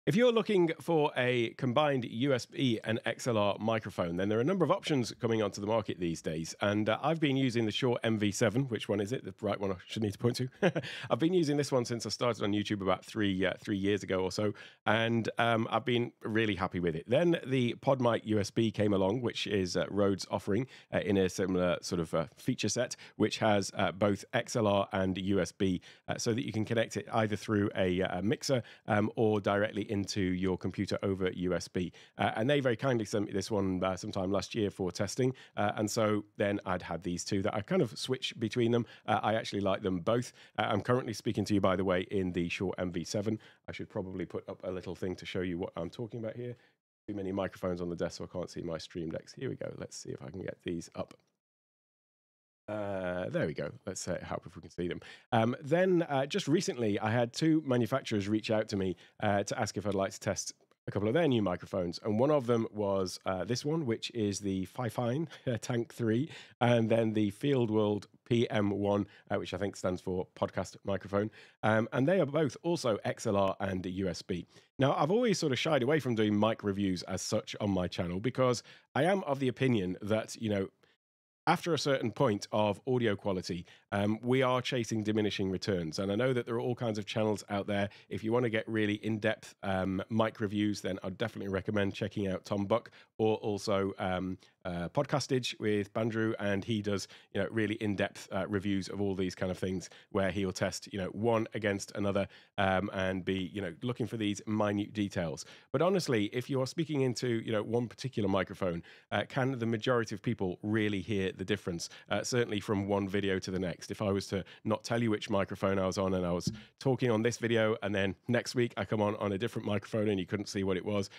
If you're looking for a combined USB and XLR microphone, then there are a number of options coming onto the market these days. And I've been using the Shure MV7. Which one is it? The right one I should need to point to. I've been using this one since I started on YouTube about three years ago or so. And I've been really happy with it. Then the PodMic USB came along, which is Rode's offering in a similar sort of feature set, which has both XLR and USB so that you can connect it either through a mixer or directly into your computer over USB. And they very kindly sent me this one sometime last year for testing. And so then I'd had these two that I kind of switched between them. I actually like them both. I'm currently speaking to you, by the way, in the Shure MV7. I should probably put up a little thing to show you what I'm talking about here. Too many microphones on the desk, so I can't see my stream decks. Here we go. Let's see if I can get these up. There we go. Let's help if we can see them. Then just recently, I had two manufacturers reach out to me to ask if I'd like to test a couple of their new microphones. And one of them was this one, which is the Fifine Tank 3, and then the Feelworld PM1, which I think stands for podcast microphone. And they are both also XLR and USB. Now, I've always sort of shied away from doing mic reviews as such on my channel because I am of the opinion that, after a certain point of audio quality, we are chasing diminishing returns. And I know that there are all kinds of channels out there. If you want to get really in-depth mic reviews, then I'd definitely recommend checking out Tom Buck or also Podcastage with Bandrew. And he does, really in-depth reviews of all these kind of things where he'll test, one against another and be, looking for these minute details. But honestly, if you are speaking into, one particular microphone, can the majority of people really hear the difference, certainly from one video to the next? If I was to not tell you which microphone I was on and I was talking on this video and then next week I come on a different microphone and you couldn't see what it was,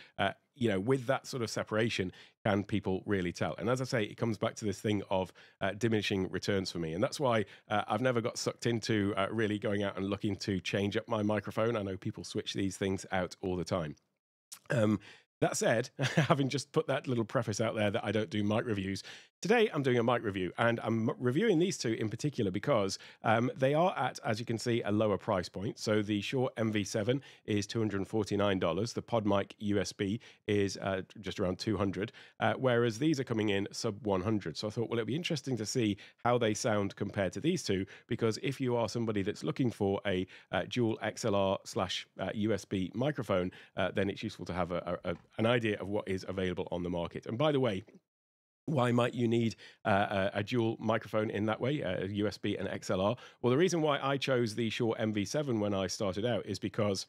with that sort of separation, can people really tell? And as I say, it comes back to this thing of diminishing returns for me. And that's why I've never got sucked into really going out and looking to change up my microphone. I know people switch these things out all the time. That said, having just put that little preface out there that I don't do mic reviews, today I'm doing a mic review, and I'm reviewing these two in particular because they are at, as you can see, a lower price point. So the Shure MV7 is $249. The PodMic USB is just around $200, whereas these are coming in sub $100. So I thought, well, it'd be interesting to see how they sound compared to these two, because if you are somebody that's looking for a dual XLR / USB microphone, then it's useful to have an idea of what is available on the market. And by the way, why might you need a dual microphone in that way, USB and XLR? Well, the reason why I chose the Shure MV7 when I started out is because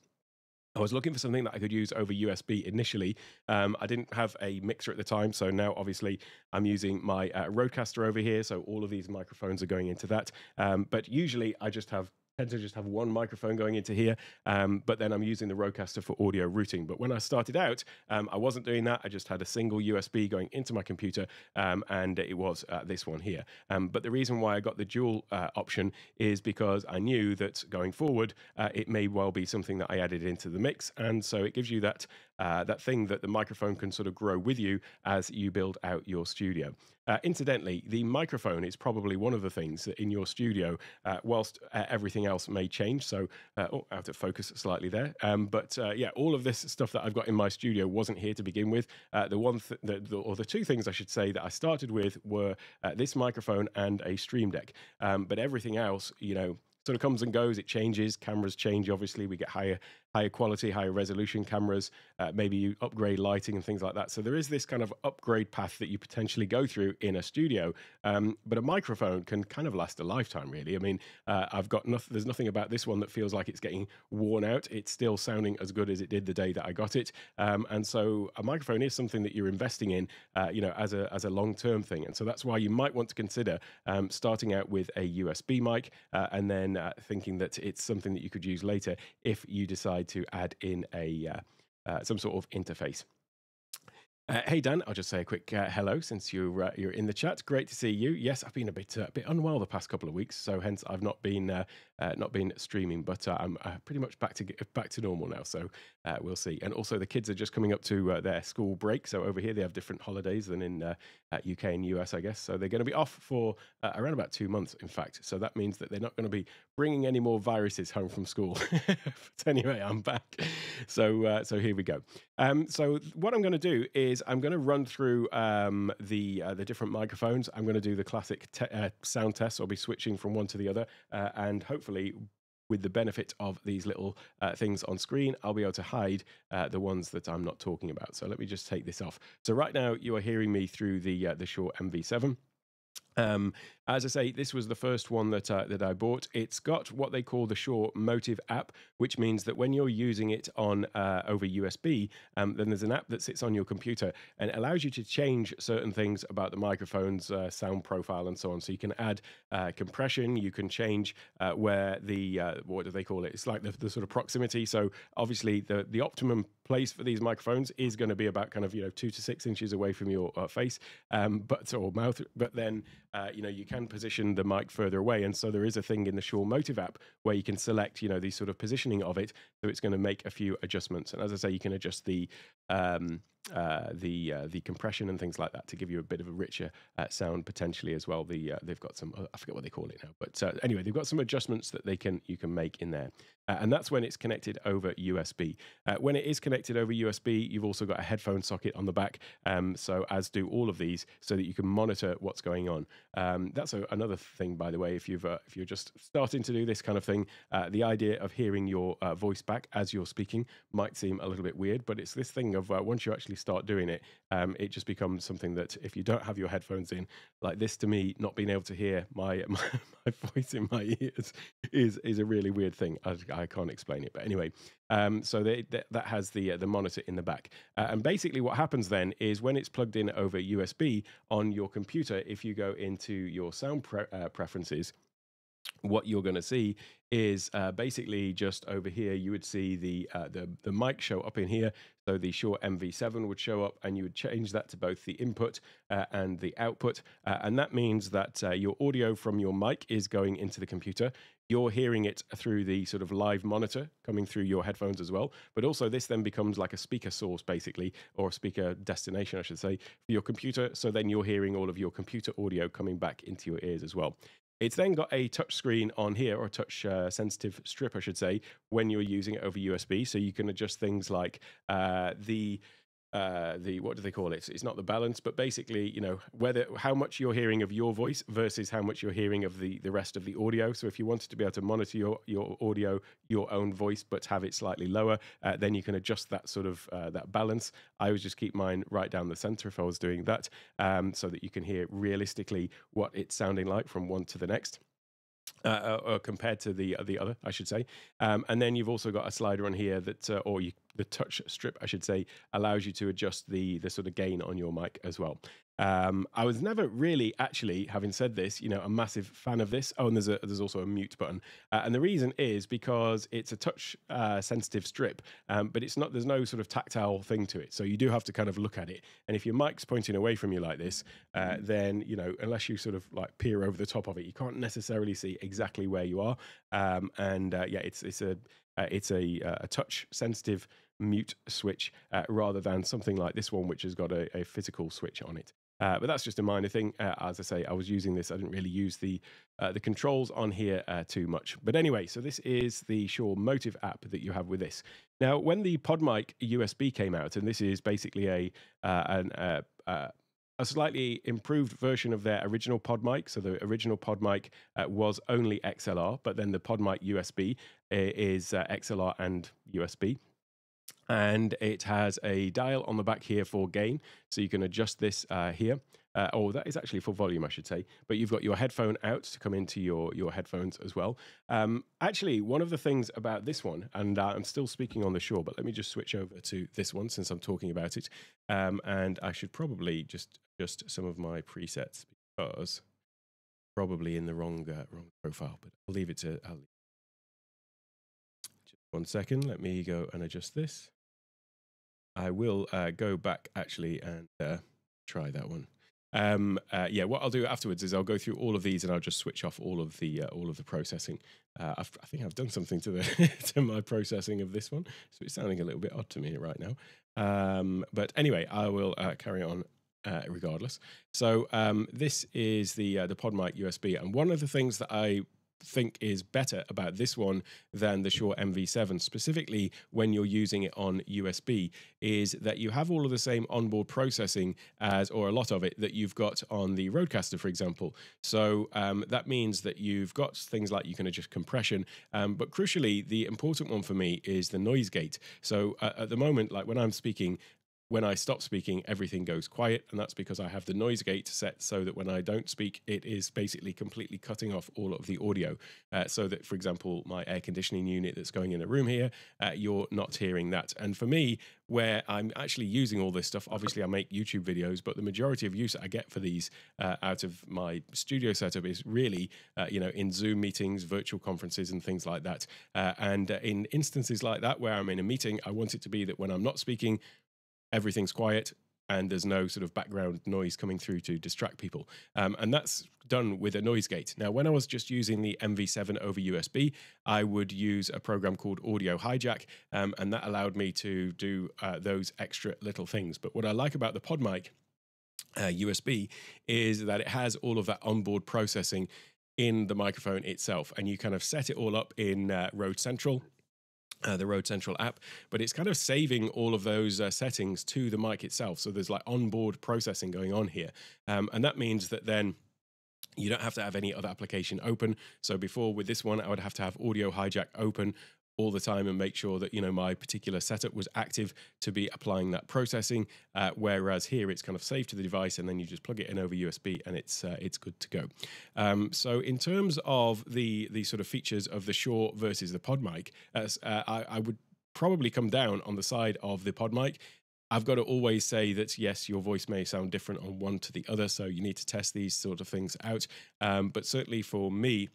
I was looking for something that I could use over USB initially. I didn't have a mixer at the time, so now obviously I'm using my Rodecaster over here, so all of these microphones are going into that. But usually I tend to just have one microphone going into here, but then I'm using the Rodecaster for audio routing. But when I started out, I wasn't doing that. I just had a single USB going into my computer, and it was this one here. But the reason why I got the dual option is because I knew that going forward, it may well be something that I added into the mix, and so it gives you that thing that the microphone can sort of grow with you as you build out your studio. Incidentally, the microphone is probably one of the things that in your studio, whilst everything else may change. So, out of focus slightly there. But all of this stuff that I've got in my studio wasn't here to begin with. The two things I should say that I started with were this microphone and a Stream Deck. But everything else, sort of comes and goes. It changes. Cameras change. Obviously, we get higher quality, higher resolution cameras. Maybe you upgrade lighting and things like that. So there is this kind of upgrade path that you potentially go through in a studio. But a microphone can kind of last a lifetime, really. I mean, there's nothing about this one that feels like it's getting worn out. It's still sounding as good as it did the day that I got it. And so a microphone is something that you're investing in, as a long-term thing. And so that's why you might want to consider starting out with a USB mic and then thinking that it's something that you could use later if you decide to add in some sort of interface. Hey Dan, I'll just say a quick hello since you're in the chat. Great to see you. Yes, I've been a bit unwell the past couple of weeks, so hence I've not been streaming, but I'm pretty much back to normal now. So we'll see. And also the kids are just coming up to their school break, so over here they have different holidays than in UK and US, I guess. So they're going to be off for around about 2 months, in fact. So that means that they're not going to be bringing any more viruses home from school. But anyway, I'm back. So here we go. So what I'm going to do is I'm going to run through the different microphones. I'm going to do the classic sound test. I'll be switching from one to the other, and hopefully, with the benefit of these little things on screen, I'll be able to hide the ones that I'm not talking about. So let me just take this off. So right now, you are hearing me through the Shure MV7. As I say, this was the first one that I bought. It's got what they call the Shure Motive app, which means that when you're using it on over USB, then there's an app that sits on your computer and it allows you to change certain things about the microphone's sound profile and so on. So you can add compression, you can change where the what do they call it? It's like the sort of proximity. So obviously the optimum place for these microphones is going to be about kind of 2 to 6 inches away from your face, or mouth. But then you can position the mic further away, and so there is a thing in the Shure Motive app where you can select the sort of positioning of it, so it's going to make a few adjustments. And as I say, you can adjust the compression and things like that to give you a bit of a richer sound potentially as well. They've got some, I forget what they call it now, but anyway, they've got some adjustments that you can make in there, and that's when it's connected over USB. When it is connected over USB, you've also got a headphone socket on the back, so as do all of these, so that you can monitor what's going on. That's another thing, by the way, if you're just starting to do this kind of thing, the idea of hearing your voice back as you're speaking might seem a little bit weird, but it's this thing of once you actually start doing it, it just becomes something that if you don't have your headphones in, like this, to me, not being able to hear my voice in my ears is a really weird thing. I can't explain it, but anyway, so that has the monitor in the back, and basically what happens then is when it's plugged in over USB on your computer, if you go into your sound preferences, what you're going to see is basically just over here, you would see the mic show up in here. So the Shure MV7 would show up, and you would change that to both the input and the output. And that means that your audio from your mic is going into the computer. You're hearing it through the sort of live monitor coming through your headphones as well. But also this then becomes like a speaker source, basically, or a speaker destination, I should say, for your computer. So then you're hearing all of your computer audio coming back into your ears as well. It's then got a touch screen on here, or a touch sensitive strip, I should say, when you're using it over USB. So you can adjust things like the what do they call it? It's not the balance, but basically, how much you're hearing of your voice versus how much you're hearing of the rest of the audio. So if you wanted to be able to monitor your audio, your own voice, but have it slightly lower, then you can adjust that sort of that balance. I would just keep mine right down the center if I was doing that, so that you can hear realistically what it's sounding like from one to the next. Compared to the other, I should say. And then you've also got a slider on here that, the touch strip, I should say, allows you to adjust the sort of gain on your mic as well. I was never really, actually, having said this, a massive fan of this. Oh, and there's also a mute button, and the reason is because it's a touch sensitive strip, but it's not. There's no sort of tactile thing to it, so you do have to kind of look at it. And if your mic's pointing away from you like this, then unless you sort of like peer over the top of it, you can't necessarily see exactly where you are. It's a touch sensitive mute switch rather than something like this one, which has got a physical switch on it. But that's just a minor thing. As I say, I was using this. I didn't really use the controls on here too much. But anyway, so this is the Shure Motive app that you have with this. Now, when the PodMic USB came out, and this is basically a slightly improved version of their original PodMic. So the original PodMic was only XLR, but then the PodMic USB is XLR and USB. And it has a dial on the back here for gain, so you can adjust this here. That is actually for volume, I should say. But you've got your headphone out to come into your headphones as well. Actually, one of the things about this one, and I'm still speaking on the Shure, but let me just switch over to this one since I'm talking about it. And I should probably just adjust some of my presets because probably in the wrong profile. But I'll leave it to. Just 1 second. Let me go and adjust this. I will go back actually and try that one. Yeah, what I'll do afterwards is I'll go through all of these and I'll just switch off all of the processing. I think I've done something to the to my processing of this one, so it's sounding a little bit odd to me right now. But anyway, I will carry on regardless. So this is the PodMic USB, and one of the things that I think is better about this one than the Shure MV7, specifically when you're using it on USB, is that you have all of the same onboard processing as, or a lot of it, that you've got on the Rodecaster, for example. So that means that you've got things like you can adjust compression, but crucially, the important one for me is the noise gate. So at the moment, like when I'm speaking, when I stop speaking, everything goes quiet, and that's because I have the noise gate set so that when I don't speak, it is basically completely cutting off all of the audio. So that, for example, my air conditioning unit that's going in a room here, you're not hearing that. And for me, where I'm actually using all this stuff, obviously I make YouTube videos, but the majority of use I get for these out of my studio setup is really, in Zoom meetings, virtual conferences, and things like that. And in instances like that, where I'm in a meeting, I want it to be that when I'm not speaking, everything's quiet and there's no sort of background noise coming through to distract people. And that's done with a noise gate. Now, when I was just using the MV7 over USB, I would use a program called Audio Hijack, and that allowed me to do those extra little things. But what I like about the PodMic USB is that it has all of that onboard processing in the microphone itself, and you kind of set it all up in Rode Central, the Rode Central app, but it's kind of saving all of those settings to the mic itself. So there's like onboard processing going on here. And that means that then you don't have to have any other application open. So before, with this one, I would have to have Audio Hijack open all the time and make sure that, my particular setup was active to be applying that processing. Whereas here it's kind of saved to the device, and then you just plug it in over USB and it's good to go. So in terms of the sort of features of the Shure versus the PodMic, I would probably come down on the side of the PodMic. I've got to always say that, yes, your voice may sound different on one to the other, so you need to test these sort of things out. But certainly for me,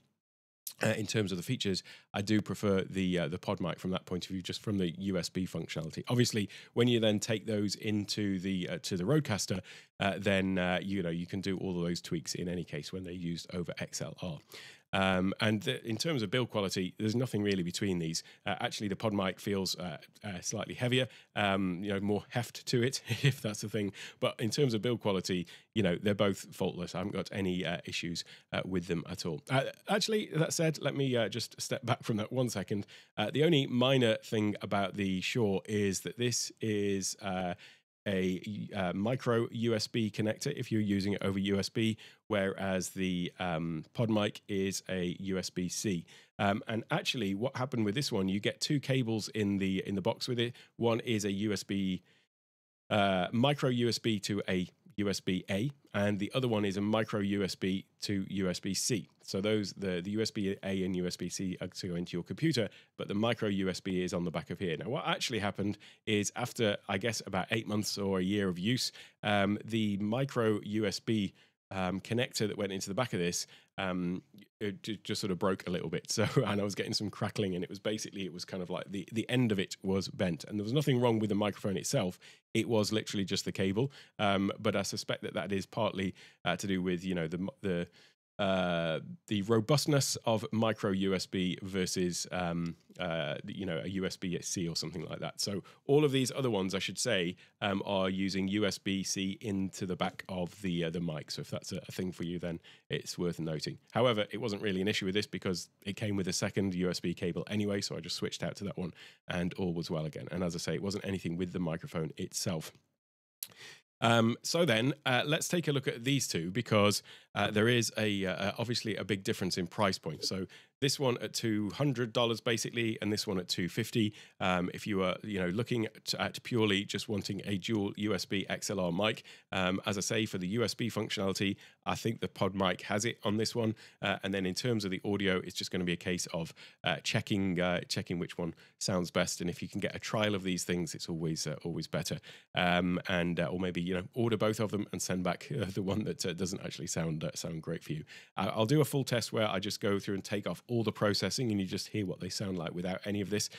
in terms of the features, I do prefer the PodMic from that point of view, just from the USB functionality. Obviously, when you then take those into the to the Rodecaster, then you can do all of those tweaks in any case when they're used over XLR. In terms of build quality, there's nothing really between these. Actually, the PodMic feels slightly heavier, more heft to it, if that's the thing. But in terms of build quality, they're both faultless. I haven't got any issues with them at all. Actually, that said, let me just step back from that 1 second. The only minor thing about the Shure is that this is a micro USB connector if you're using it over USB, whereas the PodMic is a USB-C. And actually, what happened with this one, you get two cables in the box with it. One is a USB micro USB to a USB-A, and the other one is a micro USB to USB-C. So those, the USB-A and USB-C are to go into your computer, but the micro USB is on the back of here. Now, what actually happened is after, I guess, about 8 months or a year of use, the micro USB connector that went into the back of this it just sort of broke a little bit. So, and I was getting some crackling, and it was kind of like the end of it was bent, and there was nothing wrong with the microphone itself. It was literally just the cable. But I suspect that is partly to do with the robustness of micro USB versus a USB-C or something like that. So all of these other ones, I should say, are using USB-C into the back of the mic. So if that's a thing for you, then it's worth noting. However, it wasn't really an issue with this because it came with a second USB cable anyway, so I just switched out to that one and all was well again. And as I say, it wasn't anything with the microphone itself. So then let's take a look at these two, because there is obviously a big difference in price point. So this one at $200 basically, and this one at $250. If you are looking at purely just wanting a dual USB XLR mic, as I say, for the USB functionality, I think the PodMic has it on this one. And then in terms of the audio, it's just going to be a case of checking which one sounds best. And if you can get a trial of these things, it's always better. Or maybe order both of them and send back the one that doesn't actually sound great for you. I'll do a full test where I just go through and take off all the processing and you just hear what they sound like without any of this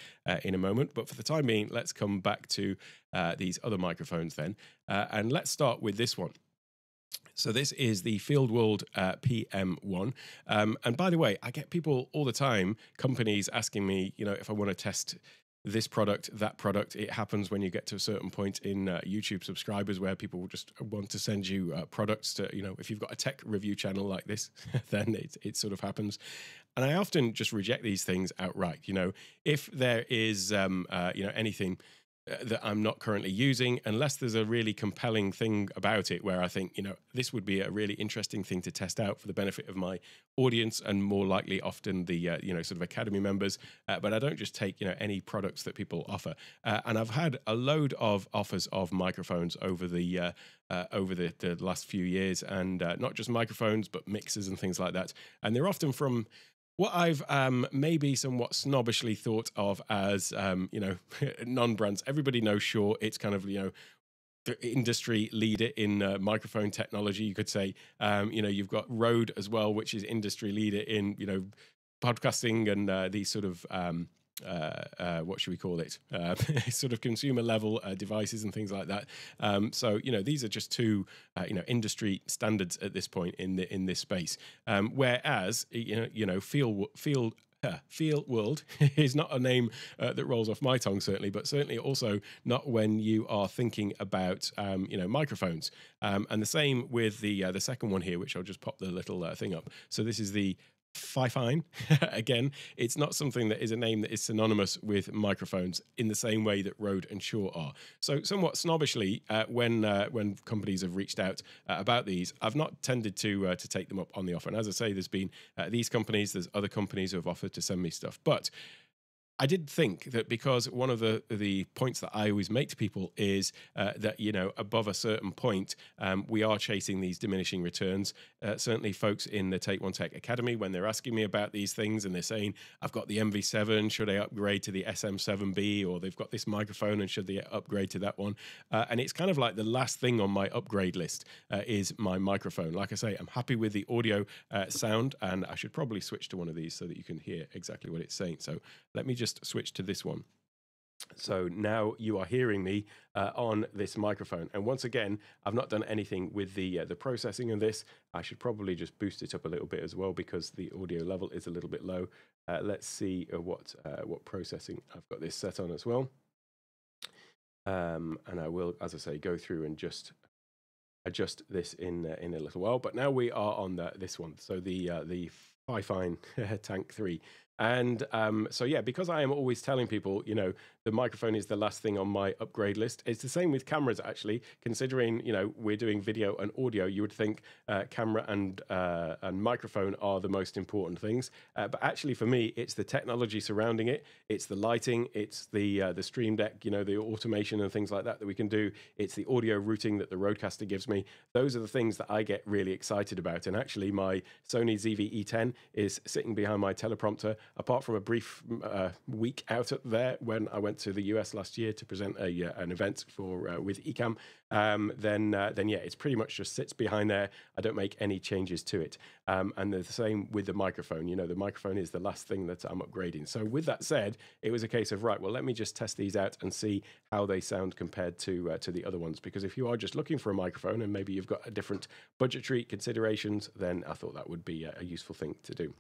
in a moment. But for the time being, let's come back to these other microphones then. And let's start with this one. So this is the Feelworld PM1. And by the way, I get people all the time, companies asking me, if I want to test this product, that product. It happens when you get to a certain point in YouTube subscribers where people will just want to send you products to, if you've got a tech review channel like this, then it sort of happens. And I often just reject these things outright. If there is, anything that I'm not currently using, unless there's a really compelling thing about it where I think, this would be a really interesting thing to test out for the benefit of my audience and more likely often the, sort of Academy members. But I don't just take, any products that people offer. And I've had a load of offers of microphones over the last few years, and not just microphones, but mixers and things like that. And they're often from what I've maybe somewhat snobbishly thought of as, non-brands. Everybody knows Shure. It's kind of, the industry leader in microphone technology, you could say. You've got Rode as well, which is industry leader in, podcasting and these sort of, what should we call it? Sort of consumer level devices and things like that. So, these are just two, industry standards at this point in this space. Whereas, Feelworld is not a name that rolls off my tongue, certainly, but certainly also not when you are thinking about, microphones. And the same with the second one here, which I'll just pop the little thing up. So this is the Fifine. Again, it's not something that is a name that is synonymous with microphones in the same way that Rode and Shure are. So somewhat snobbishly, when companies have reached out about these, I've not tended to take them up on the offer. And as I say, there's been these companies, there's other companies who have offered to send me stuff. But I did think that because one of the points that I always make to people is that, above a certain point, we are chasing these diminishing returns. Certainly folks in the Take One Tech Academy, when they're asking me about these things and they're saying, I've got the MV7, should I upgrade to the SM7B? Or they've got this microphone and should they upgrade to that one? And it's kind of like the last thing on my upgrade list is my microphone. Like I say, I'm happy with the audio sound, and I should probably switch to one of these so that you can hear exactly what it's saying. So let me just switch to this one. So now you are hearing me on this microphone. And once again, I've not done anything with the processing of this. I should probably just boost it up a little bit as well because the audio level is a little bit low. Let's see what processing I've got this set on as well. And I will, as I say, go through and just adjust this in a little while. But now we are on this one. So the Fifine Tank 3. And so, yeah, because I am always telling people, the microphone is the last thing on my upgrade list. It's the same with cameras, actually, considering, we're doing video and audio. You would think camera and microphone are the most important things. But actually, for me, it's the technology surrounding it. It's the lighting. It's the Stream Deck, the automation and things like that we can do. It's the audio routing that the Rodecaster gives me. Those are the things that I get really excited about. And actually, my Sony ZV-E10 is sitting behind my teleprompter. Apart from a brief week out there when I went to the US last year to present an event with Ecamm, then yeah, it's pretty much just sits behind there. I don't make any changes to it. And the same with the microphone. The microphone is the last thing that I'm upgrading. So with that said, it was a case of, right, well, let me just test these out and see how they sound compared to the other ones. Because if you are just looking for a microphone and maybe you've got a different budgetary considerations, then I thought that would be a useful thing to do.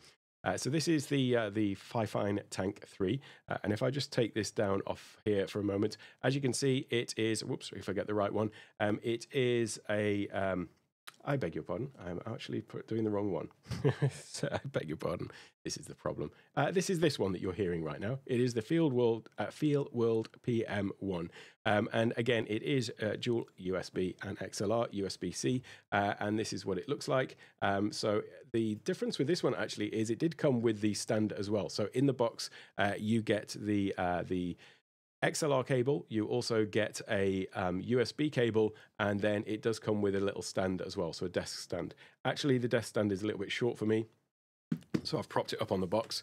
So this is the Fifine Tank 3, and if I just take this down off here for a moment, as you can see, it is, whoops, if I get the right one, it is a, I beg your pardon, I'm actually doing the wrong one. So I beg your pardon, this is the problem. This is this one that you're hearing right now. It is the Feelworld PM1. And again, it is dual USB and XLR, USB-C, and this is what it looks like. So the difference with this one actually is it did come with the stand as well. So in the box, you get the XLR cable, you also get a USB cable, and then it does come with a little stand as well, so a desk stand. Actually, the desk stand is a little bit short for me, so I've propped it up on the box.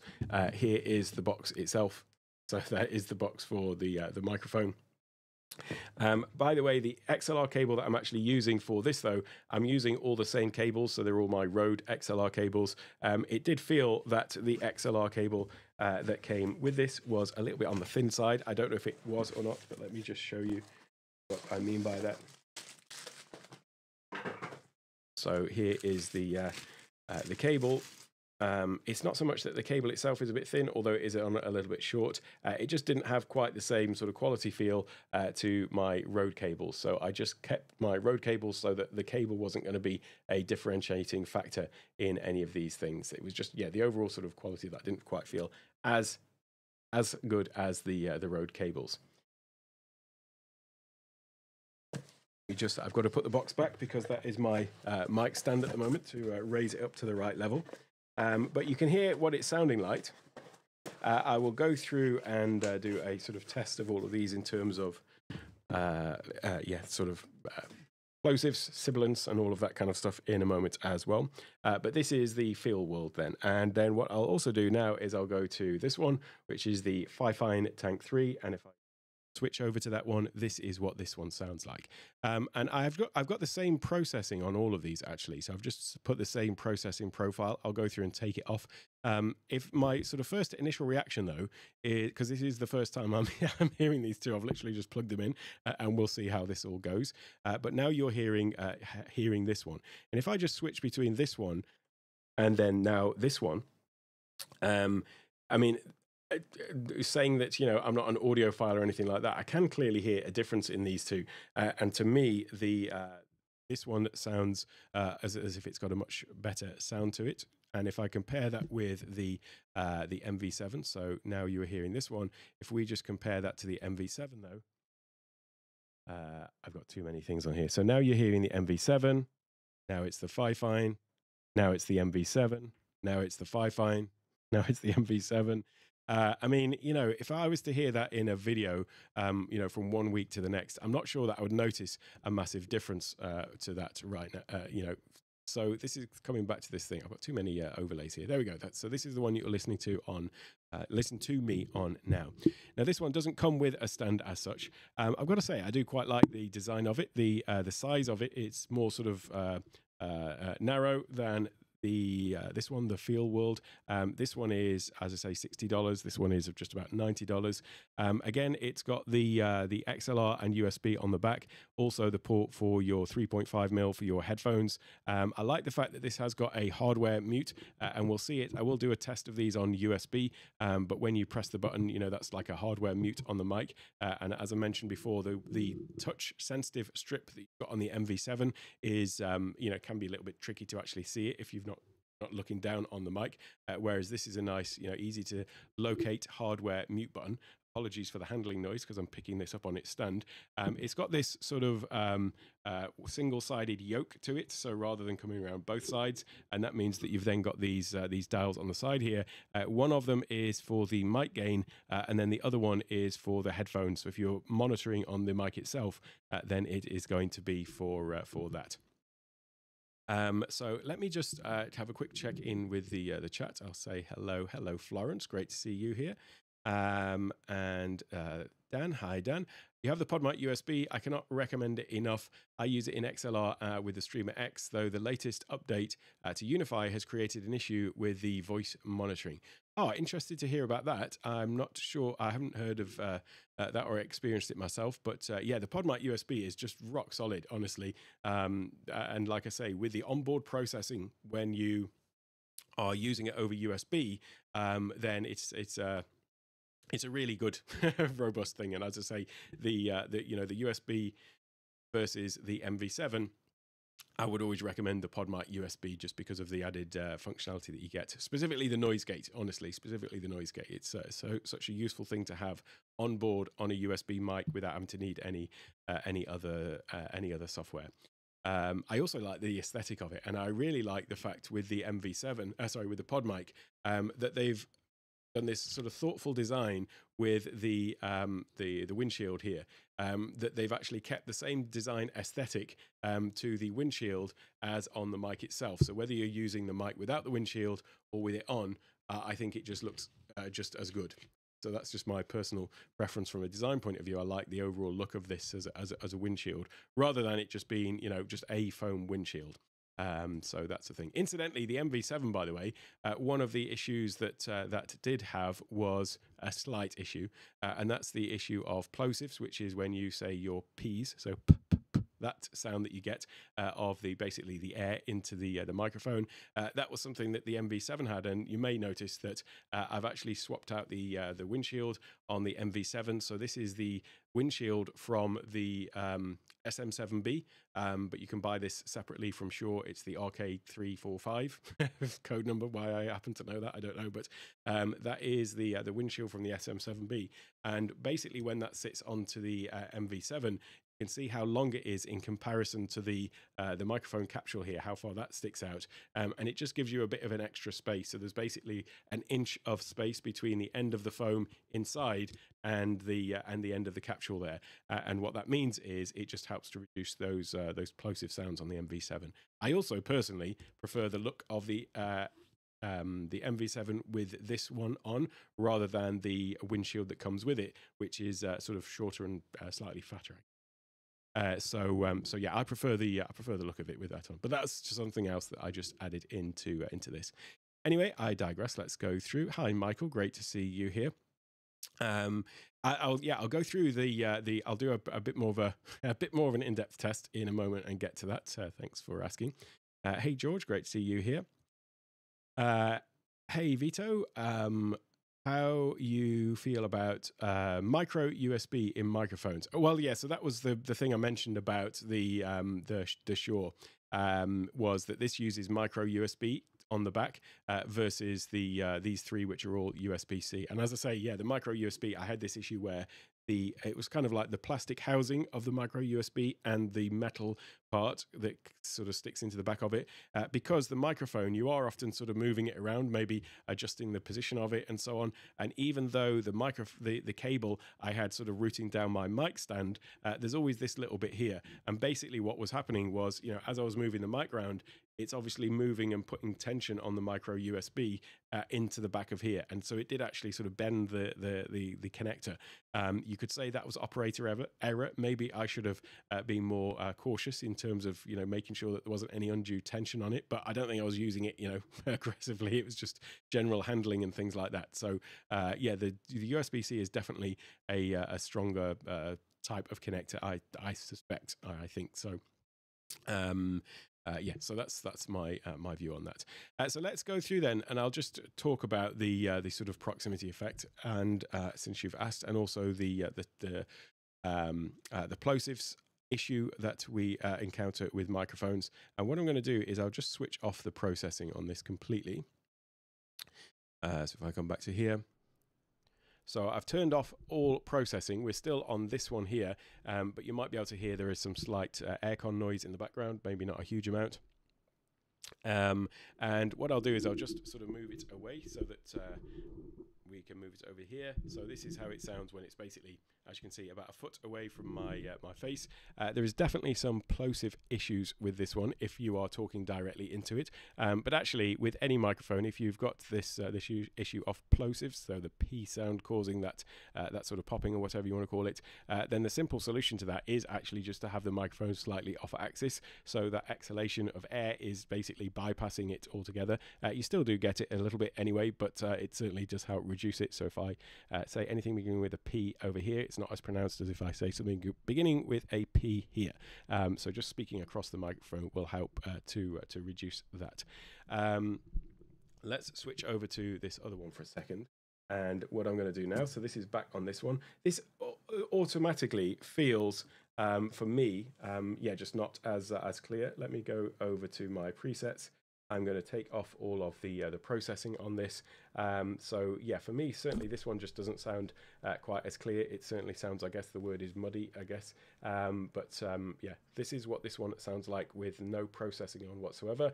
Here is the box itself. So that is the box for the microphone. By the way, the XLR cable that I'm actually using for this, though, I'm using all the same cables, so they're all my Rode XLR cables. It did feel that the XLR cable that came with this was a little bit on the thin side. I don't know if it was or not, but let me just show you what I mean by that. So here is the cable. It's not so much that the cable itself is a bit thin, although it is on a little bit short. It just didn't have quite the same sort of quality feel to my Rode cables. So I just kept my Rode cables so that the cable wasn't going to be a differentiating factor in any of these things. It was just, yeah, the overall sort of quality that didn't quite feel as good as the Rode cables. I've got to put the box back because that is my mic stand at the moment to raise it up to the right level. But you can hear what it's sounding like. I will go through and do a sort of test of all of these in terms of, plosives, sibilants, and all of that kind of stuff in a moment as well. But this is the Feelworld then. And then what I'll also do now is I'll go to this one, which is the Fifine Tank 3. And if I switch over to that one, this is what this one sounds like. And I've got the same processing on all of these actually. So I've just put the same processing profile. I'll go through and take it off. If my sort of first initial reaction though, is because this is the first time I'm hearing these two, I've literally just plugged them in and we'll see how this all goes. But now you're hearing this one. And if I just switch between this one and then now this one, I mean, saying that, you know, I'm not an audiophile or anything like that, I can clearly hear a difference in these two. And to me, this one sounds as if it's got a much better sound to it. And if I compare that with the MV7, so now you are hearing this one. If we just compare that to the MV7, though, I've got too many things on here. So now you're hearing the MV7. Now it's the Fifine. Now it's the MV7. Now it's the Fifine. Now it's the MV7. I mean, you know, if I was to hear that in a video, you know, from one week to the next, I'm not sure that I would notice a massive difference to that right now, you know. So this is coming back to this thing. I've got too many overlays here. There we go. So this is the one you're listening to on, listen to me on now. Now this one doesn't come with a stand as such. I've got to say, I do quite like the design of it. The size of it, it's more sort of narrow than this one, the Feelworld. This one is, as I say, $60. This one is of just about $90. Again, it's got the XLR and USB on the back. Also, the port for your 3.5mm for your headphones. I like the fact that this has got a hardware mute, and we'll see it. I will do a test of these on USB, but when you press the button, you know, that's like a hardware mute on the mic. And as I mentioned before, the touch sensitive strip that you've got on the MV7 is, you know, can be a little bit tricky to actually see it if you've not looking down on the mic, whereas this is a nice, you know, easy to locate hardware mute button. Apologies for the handling noise because I'm picking this up on its stand. It's got this sort of single-sided yoke to it, so rather than coming around both sides, and that means that you've then got these dials on the side here. One of them is for the mic gain, and then the other one is for the headphones. So if you're monitoring on the mic itself, then it is going to be for that. So let me just have a quick check in with the chat. I'll say hello, Florence. Great to see you here. And Dan, hi Dan. You have the PodMic USB. I cannot recommend it enough. I use it in XLR with the Streamer X, though the latest update to Unify has created an issue with the voice monitoring. Oh, interested to hear about that. I'm not sure. I haven't heard of that or experienced it myself. But yeah, the PodMic USB is just rock solid, honestly. And like I say, with the onboard processing, when you are using it over USB, then it's a really good, robust thing. And as I say, the USB versus the MV7, I would always recommend the PodMic USB just because of the added functionality that you get. Specifically the noise gate, honestly, specifically the noise gate. It's such a useful thing to have on board on a USB mic without having to need any other software. I also like the aesthetic of it, and I really like the fact with the MV7, with the PodMic, that they've done this sort of thoughtful design with the windshield here, that they've actually kept the same design aesthetic to the windshield as on the mic itself. So whether you're using the mic without the windshield or with it on, I think it just looks just as good. So that's just my personal preference from a design point of view. I like the overall look of this as a windshield, rather than it just being, you know, just a foam windshield. So that's the thing. Incidentally, the MV7, by the way, one of the issues that that did have was a slight issue, and that's the issue of plosives, which is when you say your P's, so that sound that you get of basically the air into the microphone. That was something that the MV7 had, and you may notice that I've actually swapped out the windshield on the MV7. So this is the windshield from the SM7B, but you can buy this separately from Shure. It's the RK345 code number. Why I happen to know that, I don't know, but that is the windshield from the SM7B. And basically, when that sits onto the MV7, you can see how long it is in comparison to the microphone capsule here, how far that sticks out, and it just gives you a bit of an extra space. So there's basically an inch of space between the end of the foam inside and the end of the capsule there. And what that means is it just helps to reduce those plosive sounds on the MV7. I also personally prefer the look of the MV7 with this one on, rather than the windshield that comes with it, which is sort of shorter and slightly fatter. So yeah, I prefer the look of it with that on. But that's just something else that I just added into this. Anyway, I digress. Let's go through. Hi, Michael. Great to see you here. I'll go through I'll do a bit more of an in-depth test in a moment and get to that. Thanks for asking. Hey, George. Great to see you here. Hey, Vito. How you feel about micro USB in microphones? Well, yeah. So that was the thing I mentioned about the Shure, was that this uses micro USB on the back versus these three, which are all USB-C. And as I say, yeah, the micro USB, I had this issue where it was kind of like the plastic housing of the micro USB and the metal part that sort of sticks into the back of it. Because the microphone, you are often sort of moving it around, maybe adjusting the position of it and so on. And even though the cable I had sort of routing down my mic stand, there's always this little bit here. And basically what was happening was, you know, as I was moving the mic around, it's obviously moving and putting tension on the micro USB into the back of here, and so it did actually sort of bend the connector. You could say that was operator error. Maybe I should have been more cautious in terms of, you know, making sure that there wasn't any undue tension on it. But I don't think I was using it, you know, aggressively. It was just general handling and things like that. So yeah, the USB-C is definitely a stronger type of connector. I suspect. I think so. Yeah, so that's my my view on that. So let's go through then, and I'll just talk about the sort of proximity effect, and since you've asked, and also the plosives issue that we encounter with microphones. And what I'm going to do is I'll just switch off the processing on this completely. So if I come back to here. So I've turned off all processing. We're still on this one here, but you might be able to hear there is some slight aircon noise in the background, maybe not a huge amount. And what I'll do is I'll just sort of move it away so that we can move it over here. So this is how it sounds when it's basically, as you can see, about a foot away from my my face. There is definitely some plosive issues with this one if you are talking directly into it. But actually, with any microphone, if you've got this issue of plosives, so the P sound causing that that sort of popping or whatever you want to call it, then the simple solution to that is actually just to have the microphone slightly off axis, so that exhalation of air is basically bypassing it altogether. You still do get it a little bit anyway, but it certainly does help reduce it. So if I say anything beginning with a P over here, it's not as pronounced as if I say something beginning with a P here. So just speaking across the microphone will help to reduce that. Let's switch over to this other one for a second. And what I'm going to do now, so this is back on this one. This automatically feels, for me, yeah, just not as clear. Let me go over to my presets. I'm going to take off all of the processing on this. So yeah, for me, certainly this one just doesn't sound quite as clear. It certainly sounds, I guess the word is muddy, I guess. But yeah, this is what this one sounds like with no processing on whatsoever.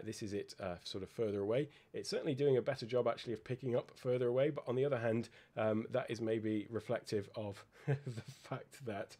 This is it sort of further away. It's certainly doing a better job actually of picking up further away. But on the other hand, that is maybe reflective of the fact that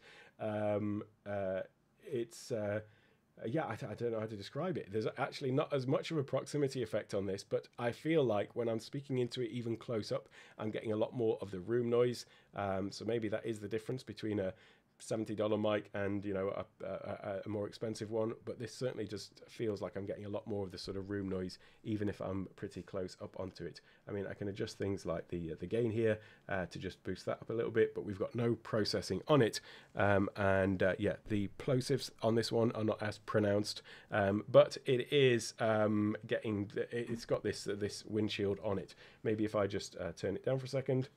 yeah, I don't know how to describe it. There's actually not as much of a proximity effect on this, but I feel like when I'm speaking into it even close up, I'm getting a lot more of the room noise. So maybe that is the difference between a $70 mic and, you know, a more expensive one, but this certainly just feels like I'm getting a lot more of the sort of room noise, even if I'm pretty close up onto it. I mean, I can adjust things like the gain here to just boost that up a little bit, but we've got no processing on it. Yeah, the plosives on this one are not as pronounced, but it is it's got this windshield on it. Maybe if I just turn it down for a second.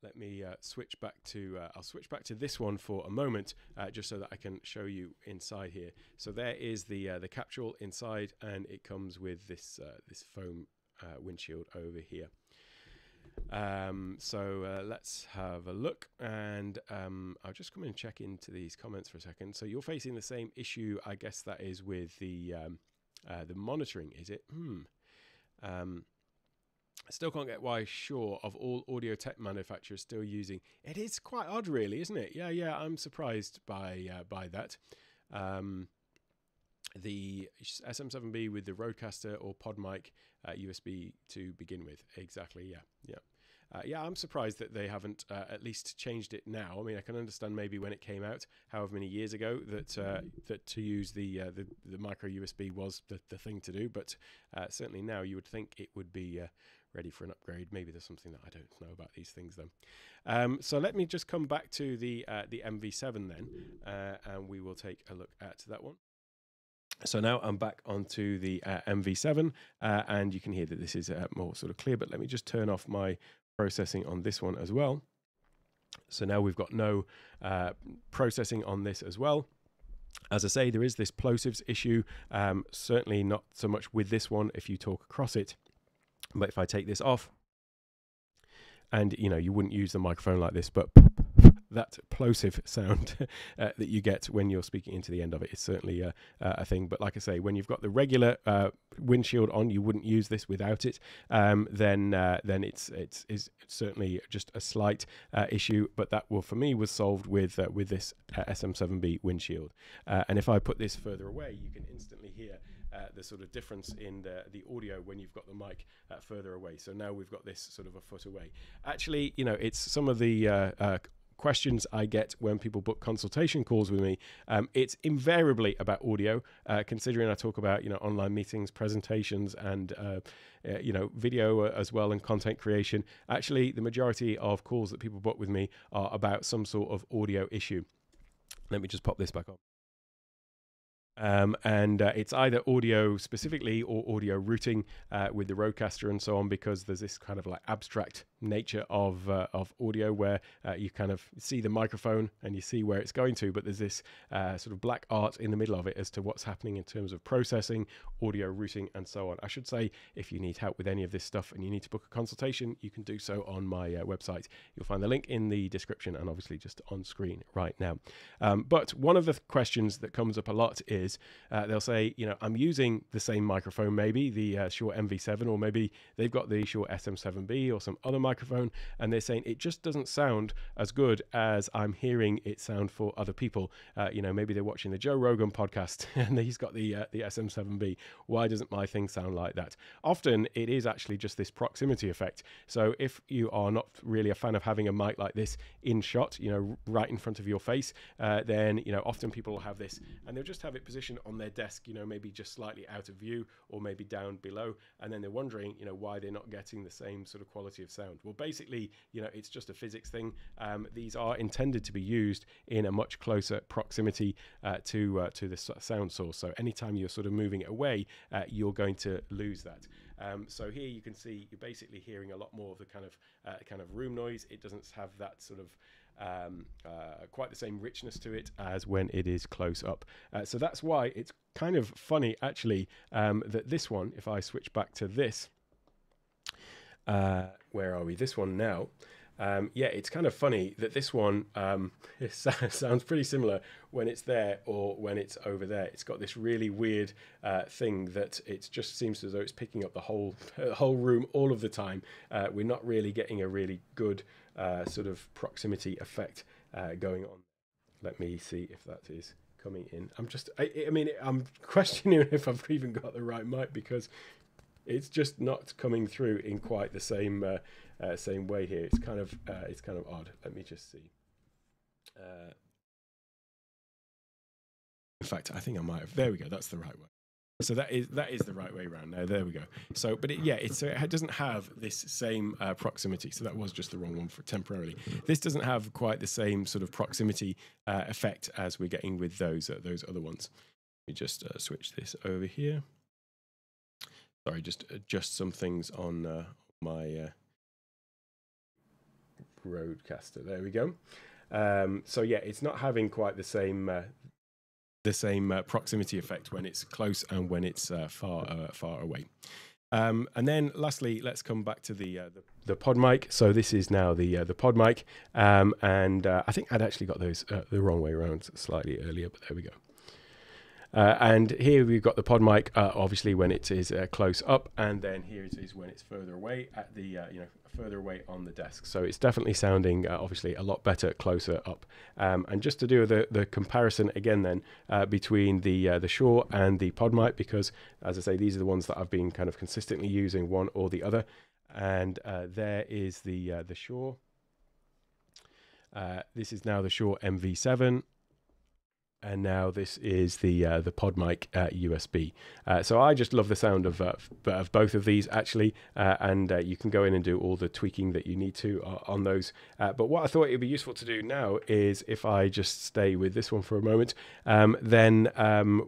Let me switch back to, I'll switch back to this one for a moment, just so that I can show you inside here. So there is the capsule inside, and it comes with this this foam windshield over here. Let's have a look, and I'll just come and check into these comments for a second. So you're facing the same issue, I guess that is with the monitoring, is it? I still can't get why Shure, of all audio tech manufacturers, still using it. Is quite odd, really, isn't it? Yeah, I'm surprised by that. The SM7B with the Rodecaster or PodMic USB to begin with. Exactly. Yeah, I'm surprised that they haven't at least changed it now. I mean, I can understand maybe when it came out, however many years ago, that to use the micro USB was the thing to do. But certainly now, you would think it would be ready for an upgrade. Maybe there's something that I don't know about these things then. So let me just come back to the MV7 then, and we will take a look at that one. So now I'm back onto the MV7, and you can hear that this is more sort of clear, but let me just turn off my processing on this one as well. So now we've got no processing on this as well. As I say, there is this plosives issue, certainly not so much with this one if you talk across it. But if I take this off, and you know, you wouldn't use the microphone like this, but that plosive sound that you get when you're speaking into the end of it is certainly a thing. But like I say, when you've got the regular windshield on, you wouldn't use this without it. Then it's certainly just a slight issue. But that for me was solved with this SM7B windshield. And if I put this further away, you can instantly hear the sort of difference in the audio when you've got the mic further away. So now we've got this sort of a foot away. Actually, you know, it's some of the questions I get when people book consultation calls with me. It's invariably about audio, considering I talk about, you know, online meetings, presentations, and you know, video as well, and content creation. Actually, the majority of calls that people book with me are about some sort of audio issue. Let me just pop this back on. It's either audio specifically or audio routing with the Rodecaster and so on, because there's this kind of like abstract nature of audio where you kind of see the microphone and you see where it's going to, but there's this sort of black art in the middle of it as to what's happening in terms of processing, audio routing, and so on. I should say, if you need help with any of this stuff and you need to book a consultation, you can do so on my website. You'll find the link in the description and obviously just on screen right now. But one of the questions that comes up a lot is they'll say, you know, I'm using the same microphone, maybe the Shure MV7, or maybe they've got the Shure SM7B or some other microphone, and they're saying it just doesn't sound as good as I'm hearing it sound for other people. You know, maybe they're watching the Joe Rogan podcast and he's got the SM7B. Why doesn't my thing sound like that? Often it is actually just this proximity effect. So if you are not really a fan of having a mic like this in shot, you know, right in front of your face, then, you know, often people will have this and they'll just have it positioned on their desk, you know, maybe just slightly out of view or maybe down below, and then they're wondering, you know, why they're not getting the same sort of quality of sound. Well, basically, you know, it's just a physics thing. These are intended to be used in a much closer proximity to the sound source. So anytime you're sort of moving it away, you're going to lose that. So here you can see you're basically hearing a lot more of the kind of room noise. It doesn't have that sort of quite the same richness to it as when it is close up. So that's why it's kind of funny actually that this one, if I switch back to this, where are we? This one now. Yeah, it's kind of funny that this one it sounds pretty similar when it's there or when it's over there. It's got this really weird thing that it just seems as though it's picking up the whole room all of the time. We're not really getting a really good sort of proximity effect going on. Let me see if that is coming in. I mean, I'm questioning if I've even got the right mic, because it's just not coming through in quite the same way here. It's kind of odd. Let me just see. In fact, I think I might have. There we go. That's the right way. So that is the right way around now. There we go. So, but it doesn't have this same proximity. So that was just the wrong one for temporarily. This doesn't have quite the same sort of proximity effect as we're getting with those other ones. Let me just switch this over here. Sorry, just adjust some things on my Rodecaster. There we go. So yeah, it's not having quite the same proximity effect when it's close and when it's far away. And then lastly, let's come back to the PodMic. So this is now the PodMic, and I think I'd actually got those the wrong way around slightly earlier, but there we go. And here we've got the PodMic, obviously when it is close up, and then here it is when it's further away at the further away on the desk. So it's definitely sounding obviously a lot better closer up. And just to do the comparison again then between the Shure and the PodMic, because as I say, these are the ones that I've been kind of consistently using, one or the other. And there is the Shure. This is now the Shure MV7. And now this is the PodMic USB. So I just love the sound of both of these actually, and you can go in and do all the tweaking that you need to on those. But what I thought it would be useful to do now is, if I just stay with this one for a moment, then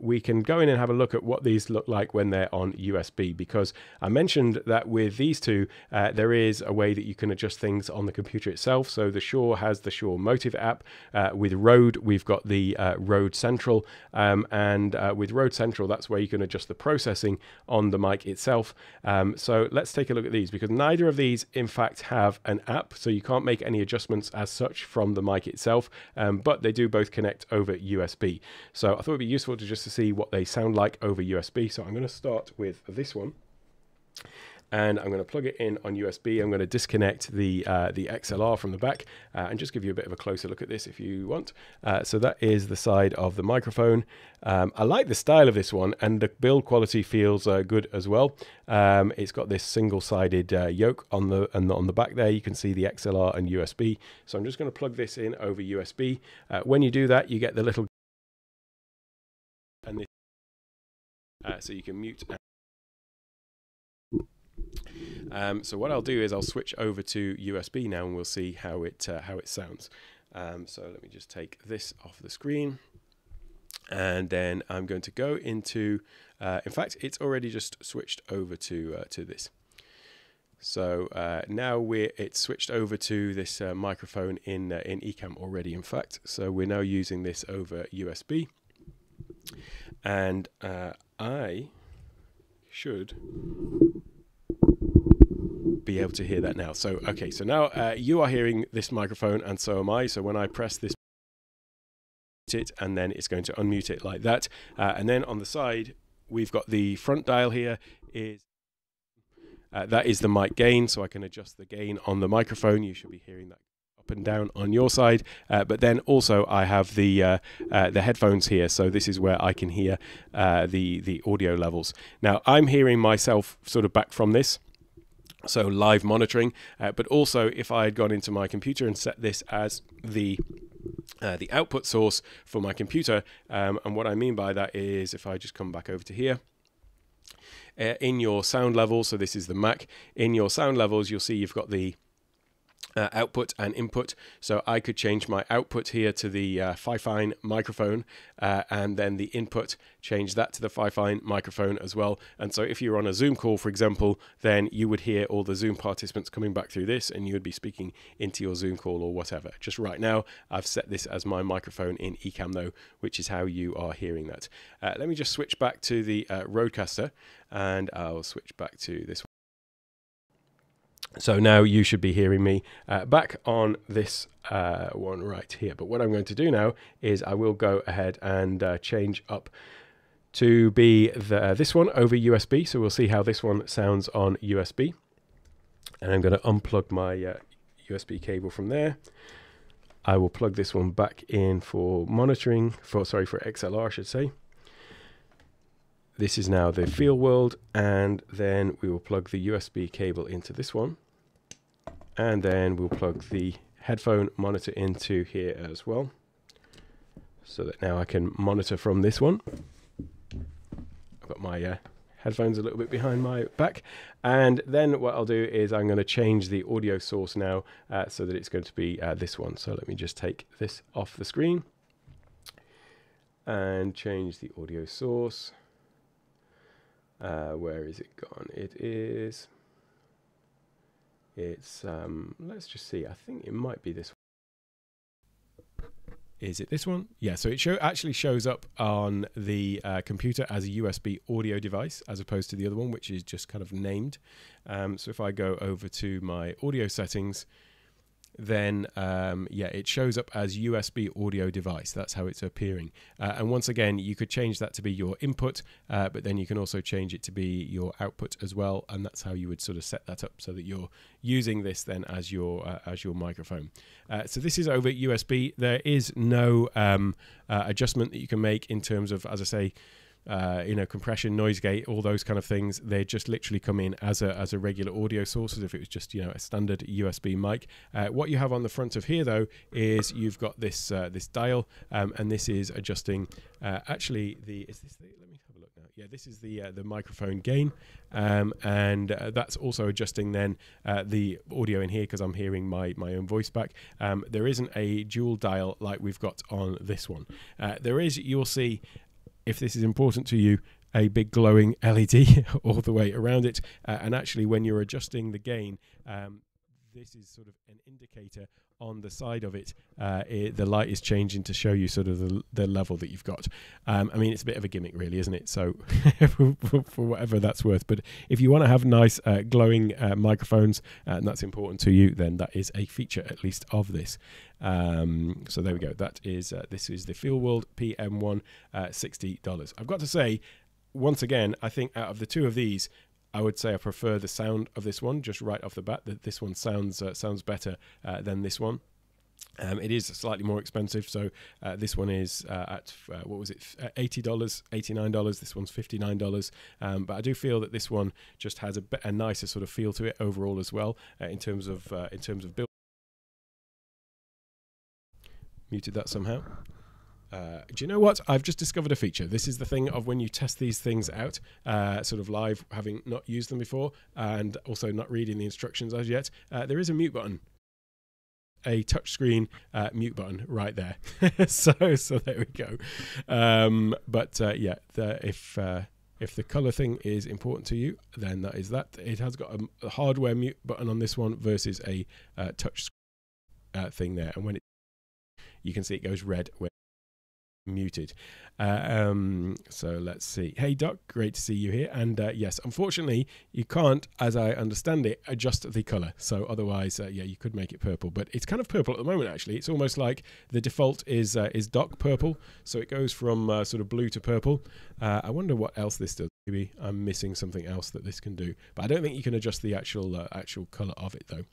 we can go in and have a look at what these look like when they're on USB. Because I mentioned that with these two, there is a way that you can adjust things on the computer itself. So the Shure has the Shure Motive app. With Rode, we've got the Rode Central, and with Rode Central, that's where you can adjust the processing on the mic itself. So let's take a look at these, because neither of these in fact have an app, so you can't make any adjustments as such from the mic itself, but they do both connect over USB. So I thought it'd be useful to see what they sound like over USB. So I'm going to start with this one, and I'm going to plug it in on USB. I'm going to disconnect the XLR from the back and just give you a bit of a closer look at this if you want. So that is the side of the microphone. I like the style of this one, and the build quality feels good as well. It's got this single-sided yoke on the back there. You can see the XLR and USB. So I'm just going to plug this in over USB. When you do that, you get the little and this, so you can mute. So what I'll do is I'll switch over to USB now, and we'll see how it sounds. So let me just take this off the screen, and then I'm going to go into. In fact, it's already just switched over to this. So now it's switched over to this microphone in Ecamm already. In fact, so we're now using this over USB, and I should be able to hear that now. So okay, so now you are hearing this microphone, and so am I. So when I press this, it, and then it's going to unmute it like that. And then on the side, we've got the front dial here. That is the mic gain, so I can adjust the gain on the microphone. You should be hearing that up and down on your side. But then also I have the headphones here, so this is where I can hear the audio levels. Now I'm hearing myself sort of back from this. So live monitoring, but also if I had gone into my computer and set this as the output source for my computer, and what I mean by that is if I just come back over to here, in your sound levels, so this is the Mac, in your sound levels you'll see you've got the output and input. So I could change my output here to the Fifine microphone, and then the input, change that to the Fifine microphone as well. And so if you're on a Zoom call, for example, then you would hear all the Zoom participants coming back through this, and you would be speaking into your Zoom call or whatever. Just right now, I've set this as my microphone in Ecamm though, which is how you are hearing that. Let me just switch back to the Rodecaster, and I'll switch back to this one. So now you should be hearing me back on this one right here. But what I'm going to do now is I will go ahead and change up to be this one over USB. So we'll see how this one sounds on USB. And I'm going to unplug my USB cable from there. I will plug this one back in for monitoring, for XLR, I should say. This is now the Feelworld, and then we will plug the USB cable into this one. And then we'll plug the headphone monitor into here as well, so that now I can monitor from this one. I've got my headphones a little bit behind my back, and then what I'll do is I'm going to change the audio source now so that it's going to be this one. So let me just take this off the screen and change the audio source. Where is it gone? It's let's just see, I think it might be this one. Is it this one? Yeah, so it actually shows up on the computer as a USB audio device, as opposed to the other one, which is just kind of named. So if I go over to my audio settings, then yeah, it shows up as USB audio device. That's how it's appearing. And once again, you could change that to be your input, but then you can also change it to be your output as well. And that's how you would sort of set that up so that you're using this then as your microphone. So this is over USB. There is no adjustment that you can make in terms of, as I say, you know, compression, noise gate, all those kind of things. They just literally come in as a regular audio source, as if it was just, you know, a standard USB mic. What you have on the front of here though is you've got this this dial, and this is adjusting actually the, is this the, let me have a look now. Yeah, this is the microphone gain, and that's also adjusting then the audio in here, because I'm hearing my own voice back. There isn't a dual dial like we've got on this one. There is, you'll see, if this is important to you, a big glowing LED all the way around it. And actually, when you're adjusting the gain, this is sort of an indicator on the side of it. The light is changing to show you sort of the level that you've got. I mean, it's a bit of a gimmick, really, isn't it? So for whatever that's worth. But if you want to have nice glowing microphones, and that's important to you, then that is a feature, at least, of this. So there we go. That is this is the Feelworld PM1, $60. I've got to say, once again, I think out of the two of these, I would say I prefer the sound of this one just right off the bat. That this one sounds better than this one. It is slightly more expensive, so this one is at what was it, $80, $89. This one's $59, but I do feel that this one just has a nicer sort of feel to it overall as well, in terms of build. Muted that somehow. Do you know what? I've just discovered a feature. This is the thing of when you test these things out, sort of live, having not used them before, and also not reading the instructions as yet. There is a mute button, a touchscreen mute button right there. so there we go. But yeah, if the color thing is important to you, then that is that. It has got a hardware mute button on this one versus a touch thing there, and when you can see it goes red when muted. So let's see. Hey Doc, great to see you here. And yes, unfortunately you can't, as I understand it, adjust the color. So otherwise, yeah, you could make it purple, but it's kind of purple at the moment. Actually, it's almost like the default is Doc purple, so it goes from sort of blue to purple. I wonder what else this does. Maybe I'm missing something else that this can do, but I don't think you can adjust the actual color of it though.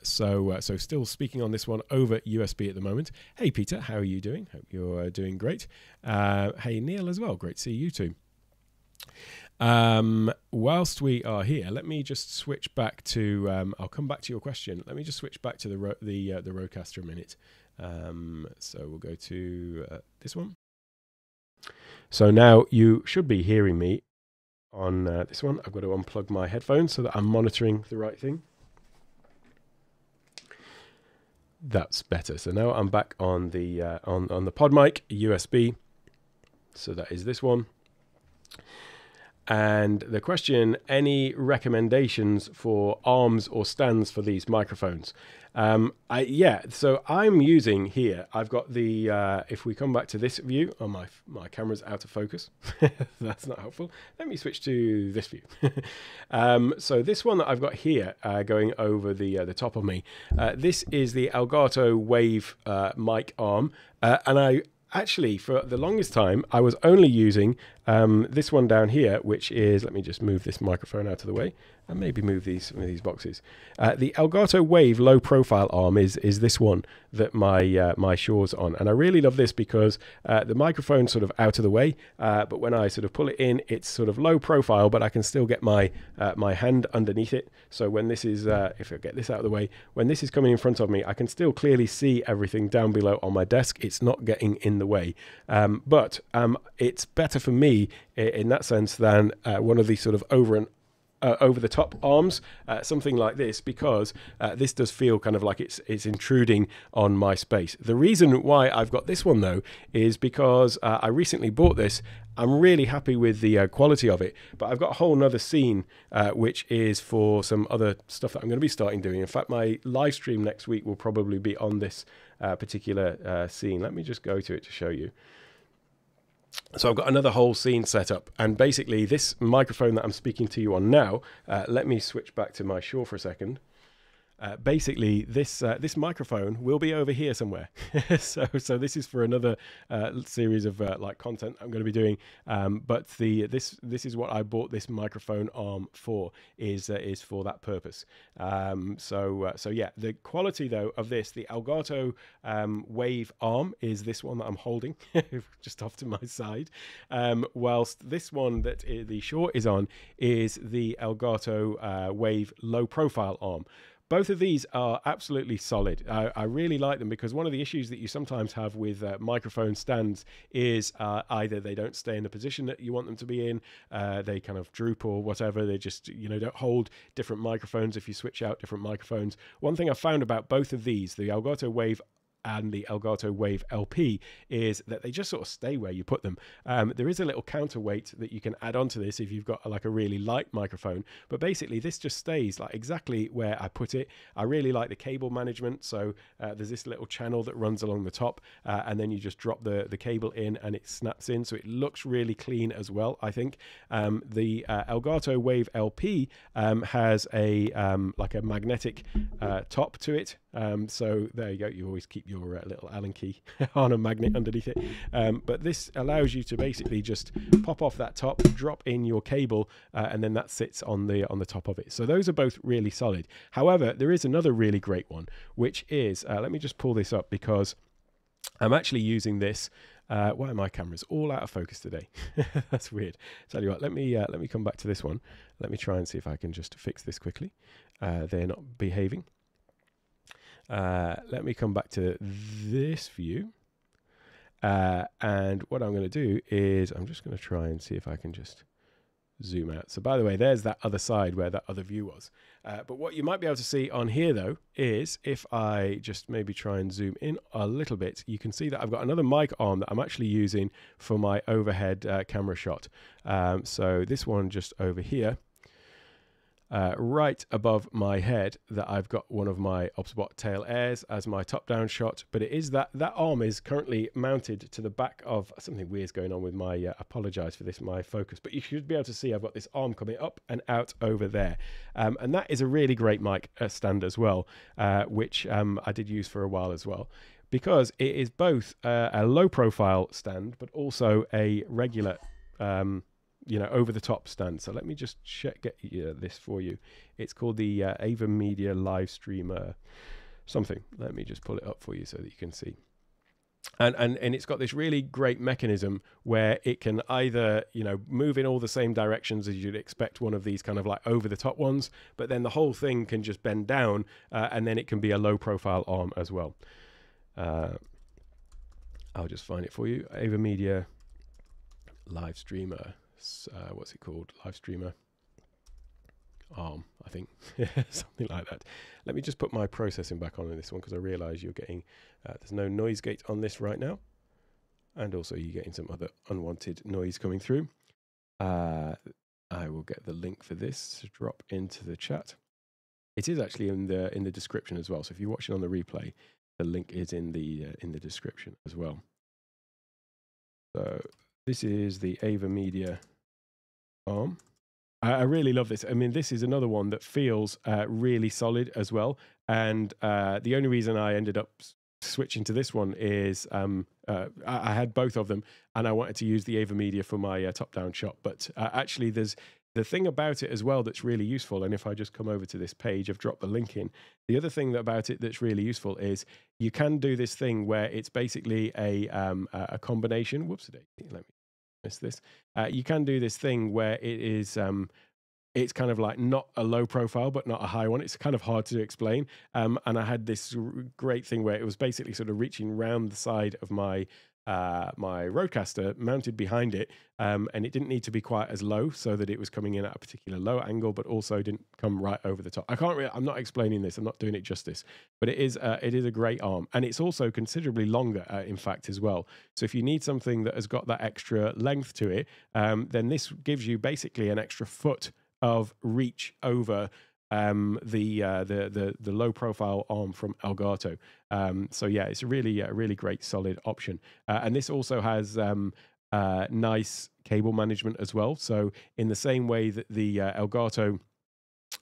So still speaking on this one over USB at the moment. Hey Peter, how are you doing? Hope you're doing great. Hey Neil as well, great to see you too. Whilst we are here, let me just switch back to I'll come back to your question. Let me just switch back to the Rodecaster a minute. So we'll go to this one. So now you should be hearing me on this one. I've got to unplug my headphones so that I'm monitoring the right thing. That's better. So now I'm back on the on the PodMic USB. So that is this one. And the question, any recommendations for arms or stands for these microphones? Yeah, so I'm using here, I've got the, if we come back to this view, oh, my camera's out of focus. That's not helpful. Let me switch to this view. So this one that I've got here going over the top of me, this is the Elgato Wave mic arm, and I actually, for the longest time, I was only using This one down here, which is, let me just move this microphone out of the way and maybe move some of these boxes. The Elgato Wave low profile arm is this one that my Shure's on. And I really love this because the microphone's sort of out of the way, but when I sort of pull it in, it's sort of low profile, but I can still get my my hand underneath it. So when this is, if I get this out of the way, when this is coming in front of me, I can still clearly see everything down below on my desk. It's not getting in the way. But it's better for me in that sense than one of these sort of over the top arms, something like this, because this does feel kind of like it's intruding on my space. The reason why I've got this one though is because I recently bought this. I'm really happy with the quality of it, but I've got a whole nother scene which is for some other stuff that I'm going to be starting doing. In fact, my live stream next week will probably be on this particular scene. Let me just go to it to show you. So I've got another whole scene set up, and basically this microphone that I'm speaking to you on now, let me switch back to my Shure for a second. Basically, this microphone will be over here somewhere. so this is for another series of like content I'm going to be doing. But this is what I bought this microphone arm for, is for that purpose. So yeah, the quality though of this, the Elgato Wave arm is this one that I'm holding just off to my side, whilst this one that the Shure is on is the Elgato Wave low profile arm. Both of these are absolutely solid. I really like them because one of the issues that you sometimes have with microphone stands is either they don't stay in the position that you want them to be in, they kind of droop or whatever, they just, you know, don't hold different microphones if you switch out different microphones. One thing I found about both of these, the Elgato Wave and the Elgato Wave LP, is that they just sort of stay where you put them. There is a little counterweight that you can add onto this if you've got like a really light microphone, but basically this just stays like exactly where I put it. I really like the cable management, so there's this little channel that runs along the top, and then you just drop the cable in and it snaps in, so it looks really clean as well, I think. The Elgato Wave LP has a like a magnetic top to it, so there you go, you always keep your little Allen key on a magnet underneath it, but this allows you to basically just pop off that top, drop in your cable, and then that sits on the top of it. So those are both really solid. However, there is another really great one, which is let me just pull this up because I'm actually using this. Why are my cameras all out of focus today? That's weird. Tell you what, let me come back to this one. Let me try and see if I can just fix this quickly. They're not behaving. Let me come back to this view, and what I'm going to do is I'm just going to try and see if I can just zoom out. So by the way, there's that other side where that other view was, but what you might be able to see on here though is if I just maybe try and zoom in a little bit, you can see that I've got another mic arm that I'm actually using for my overhead camera shot. So this one just over here, right above my head, that I've got one of my Obsbot tail airs as my top-down shot, but it is that arm is currently mounted to the back of something weird's going on with my apologize for this, my focus, but you should be able to see I've got this arm coming up and out over there, and that is a really great mic stand as well, which I did use for a while as well, because it is both a low profile stand but also a regular you know, over the top stand. So let me just get this for you. It's called the Ava Media Live Streamer something. Let me just pull it up for you so that you can see. And it's got this really great mechanism where it can either, you know, move in all the same directions as you'd expect one of these kind of like over the top ones, but then the whole thing can just bend down, and then it can be a low profile arm as well. I'll just find it for you. Ava Media Live Streamer. What's it called? Live streamer arm, I think. Something like that. Let me just put my processing back on in this one because I realize you're getting there's no noise gate on this right now, and also you're getting some other unwanted noise coming through. I will get the link for this to drop into the chat. It is actually in the description as well, so if you're watching on the replay, the link is in the description as well. So this is the Ava Media arm. I really love this. I mean, this is another one that feels really solid as well. And the only reason I ended up switching to this one is I had both of them, and I wanted to use the AVerMedia for my top-down shot. But actually, there's the thing about it as well that's really useful. And if I just come over to this page, I've dropped the link in. The other thing about it that's really useful is you can do this thing where it's basically a combination. Whoops, let me miss this. You can do this thing where it is. It's kind of like not a low profile, but not a high one. It's kind of hard to explain. And I had this great thing where it was basically sort of reaching round the side of my my Rodecaster mounted behind it. And it didn't need to be quite as low so that it was coming in at a particular low angle, but also didn't come right over the top. I'm not explaining this. I'm not doing it justice, but it is a great arm. And it's also considerably longer, in fact, as well. So if you need something that has got that extra length to it, then this gives you basically an extra foot of reach over the low profile arm from Elgato. So yeah, it's a really great solid option. And this also has nice cable management as well. So in the same way that the Elgato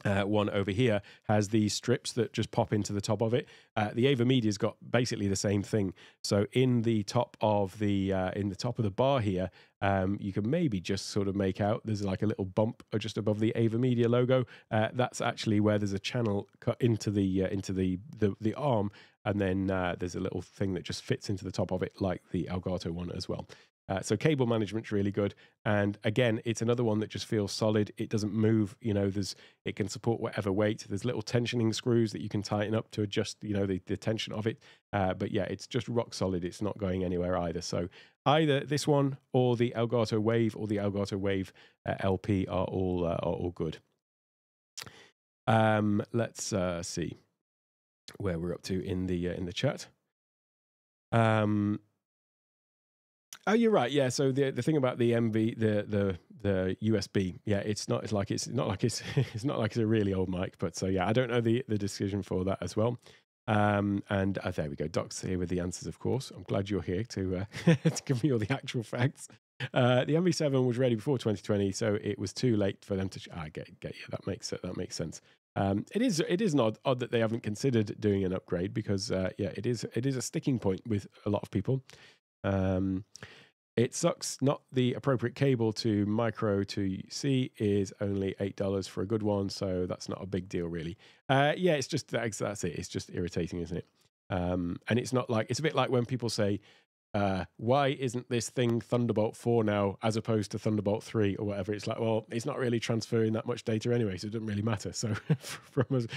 one over here has these strips that just pop into the top of it. The AVerMedia's got basically the same thing. So in the top of the bar here, you can maybe just sort of make out there's like a little bump just above the AVerMedia logo. That's actually where there's a channel cut into the arm, and then there's a little thing that just fits into the top of it, like the Elgato one as well. So cable management's really good, and again, it's another one that just feels solid. It doesn't move. You know, it can support whatever weight. There's little tensioning screws that you can tighten up to adjust, you know, the tension of it. But yeah, it's just rock solid. It's not going anywhere either. So either this one or the Elgato Wave or the Elgato Wave LP are all good. Let's see where we're up to in the chat. Oh, you're right. Yeah. So the thing about the the USB, yeah, it's not like it's a really old mic, but so yeah, I don't know the decision for that as well. And there we go. Doc's here with the answers, of course. I'm glad you're here to to give me all the actual facts. The MV7 was ready before 2020, so it was too late for them to. Get you. That makes sense. It is odd that they haven't considered doing an upgrade because yeah, it is a sticking point with a lot of people. It sucks not the appropriate cable to micro to C is only $8 for a good one, so that's not a big deal really. Yeah, it's just that's it. It's just irritating, isn't it? And it's not like it's a bit like when people say, why isn't this thing Thunderbolt 4 now as opposed to Thunderbolt 3 or whatever? It's like, well, it's not really transferring that much data anyway, so it doesn't really matter. So from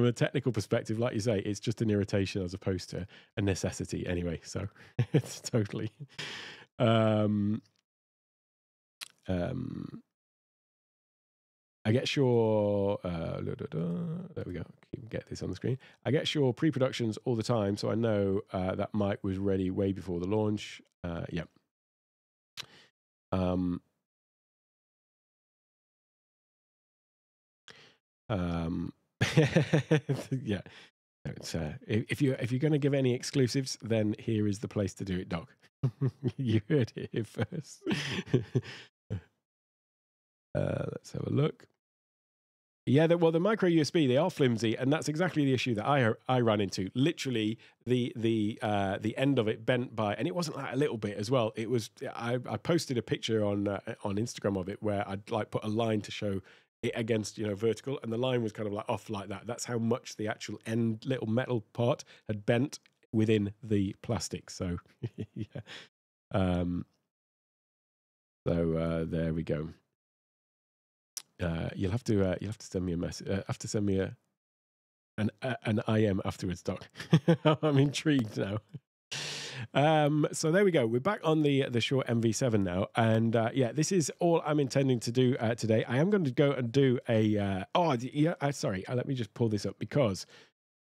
a technical perspective, like you say, it's just an irritation as opposed to a necessity anyway. So it's totally. I get Shure, there we go, get this on the screen. I get Shure pre-productions all the time, so I know that mic was ready way before the launch. Yeah. Yeah. It's, if you're going to give any exclusives, then here is the place to do it, Doc. You heard it here first. Let's have a look. Yeah, well, the micro USB, they are flimsy, and that's exactly the issue that I ran into. Literally, the end of it bent by, and it wasn't like a little bit as well. It was. I posted a picture on Instagram of it where I'd like put a line to show it against, you know, vertical, and the line was kind of like off like that. That's how much the actual end little metal part had bent within the plastic. So yeah. There we go. You'll have to send me a message. Have to send me an IM afterwards, Doc. I'm intrigued now. So there we go. We're back on the Shure MV7 now, and yeah, this is all I'm intending to do today. I am going to go and do a. Sorry. Let me just pull this up because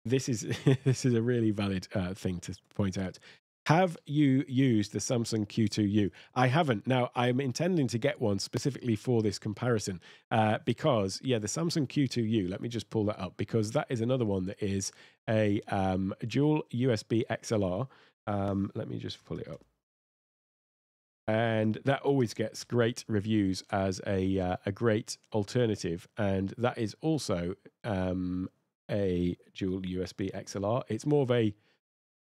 this is this is a really valid thing to point out. Have you used the Samsung Q2U? I haven't. Now, I'm intending to get one specifically for this comparison because, yeah, the Samsung Q2U, let me just pull that up because that is another one that is a dual USB XLR. Let me just pull it up. And that always gets great reviews as a great alternative. And that is also a dual USB XLR. It's more of a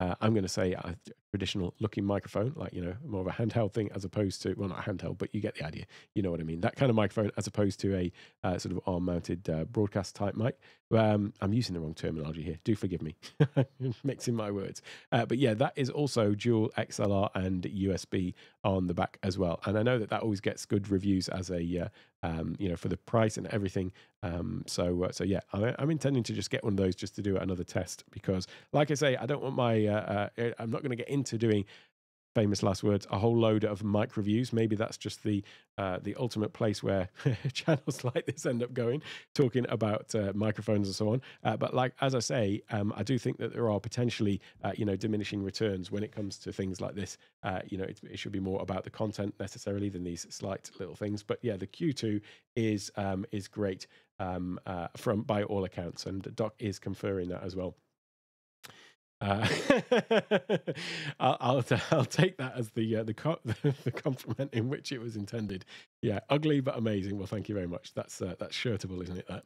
I'm going to say a traditional looking microphone, like, you know, more of a handheld thing as opposed to, well, not a handheld, but you get the idea. You know what I mean? That kind of microphone as opposed to a sort of arm mounted broadcast type mic. I'm using the wrong terminology here. Do forgive me. Mixing my words. But yeah, that is also dual XLR and USB on the back as well. And I know that always gets good reviews as a, you know, for the price and everything. So yeah, I'm intending to just get one of those just to do another test because, like I say, I don't want my, I'm not going to get into doing, famous last words, a whole load of mic reviews. Maybe that's just the ultimate place where channels like this end up going, talking about microphones and so on. But like, as I say, I do think that there are potentially, you know, diminishing returns when it comes to things like this. You know, it should be more about the content necessarily than these slight little things. But yeah, the Q2 is great from by all accounts, and Doc is conferring that as well. I'll take that as the compliment in which it was intended. Yeah, ugly but amazing. Well, thank you very much. That's shirtable, isn't it? That.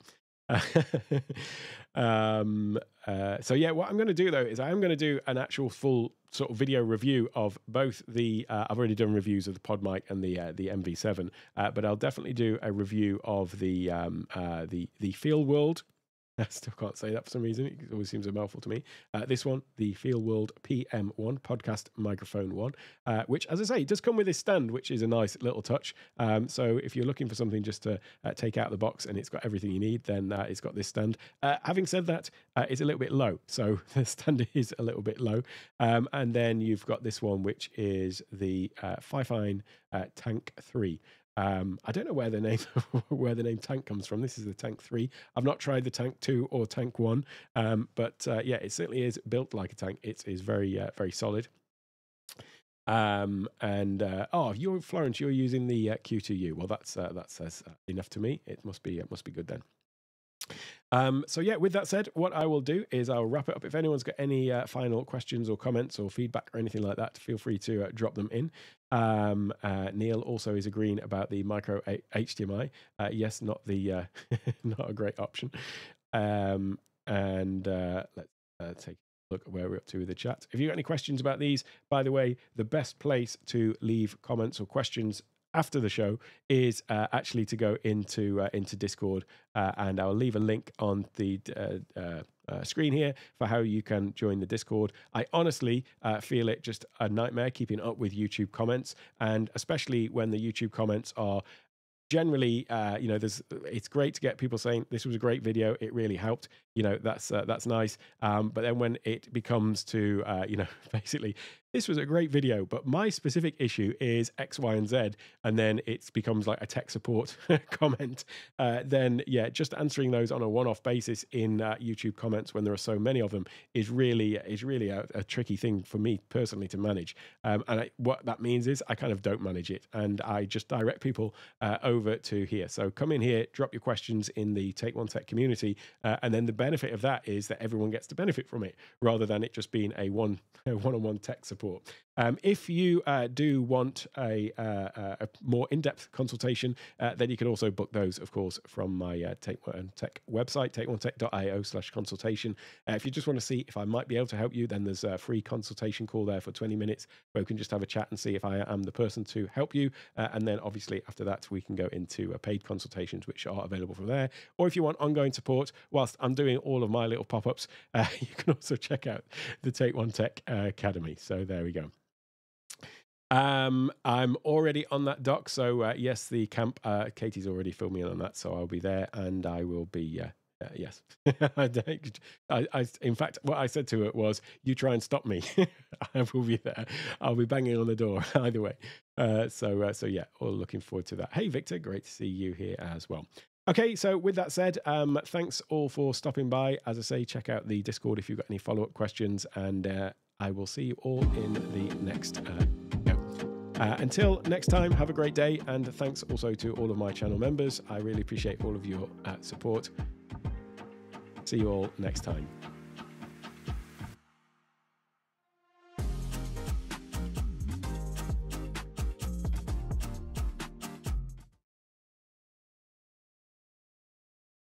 So yeah, what I'm going to do though is I am going to do an actual full sort of video review of both the. I've already done reviews of the PodMic and the MV7, but I'll definitely do a review of the Feelworld. I still can't say that for some reason. It always seems a mouthful to me. This one, the Feelworld PM1 podcast microphone one, which, as I say, does come with this stand, which is a nice little touch. So if you're looking for something just to take out the box and it's got everything you need, then it's got this stand. Having said that, it's a little bit low. So the stand is a little bit low. And then you've got this one, which is the Fifine Tank 3. I don't know where the name Tank comes from. This is the Tank 3. I've not tried the Tank 2 or Tank 1, but yeah, it certainly is built like a tank. It is very very solid. Oh, you're Florence. You're using the Q2U. Well, that says enough to me. It must be good then. So yeah, with that said, what I will do is I'll wrap it up. If anyone's got any final questions or comments or feedback or anything like that, feel free to drop them in. Neil also is agreeing about the micro HDMI. Yes, not the not a great option. And let's take a look at where we're up to with the chat. If you've got any questions about these, by the way, the best place to leave comments or questions after the show is actually to go into Discord, and I'll leave a link on the screen here for how you can join the Discord. I honestly feel it just a nightmare keeping up with YouTube comments, and especially when the YouTube comments are generally, you know, it's great to get people saying this was a great video, it really helped. You know, that's nice. But then when it becomes to, you know, basically, this was a great video, but my specific issue is X, Y, and Z, and then it becomes like a tech support comment. Then, yeah, just answering those on a one-off basis in YouTube comments when there are so many of them is really a tricky thing for me personally to manage. And what that means is I kind of don't manage it, and I just direct people over to here. So come in here, drop your questions in the Take One Tech community, and then the benefit of that is that everyone gets to benefit from it, rather than it just being a one-on-one tech support. If you do want a more in-depth consultation, then you can also book those, of course, from my Take One Tech website, takeonetech.io/consultation. If you just want to see if I might be able to help you, then there's a free consultation call there for 20 minutes where we can just have a chat and see if I am the person to help you. And then obviously after that, we can go into paid consultations, which are available from there. Or if you want ongoing support whilst I'm doing all of my little pop-ups, you can also check out the Take One Tech Academy. So there we go. I'm already on that dock, so yes, the camp, Katie's already filled me in on that, so I'll be there, and I will be yes. In fact, what I said to her was, you try and stop me. I will be there. I'll be banging on the door either way. So yeah, all looking forward to that. Hey Victor, great to see you here as well. Okay, so with that said, thanks all for stopping by. As I say, check out the Discord if you've got any follow-up questions, and I will see you all in the next video. Until next time, have a great day, and thanks also to all of my channel members. I really appreciate all of your support. See you all next time.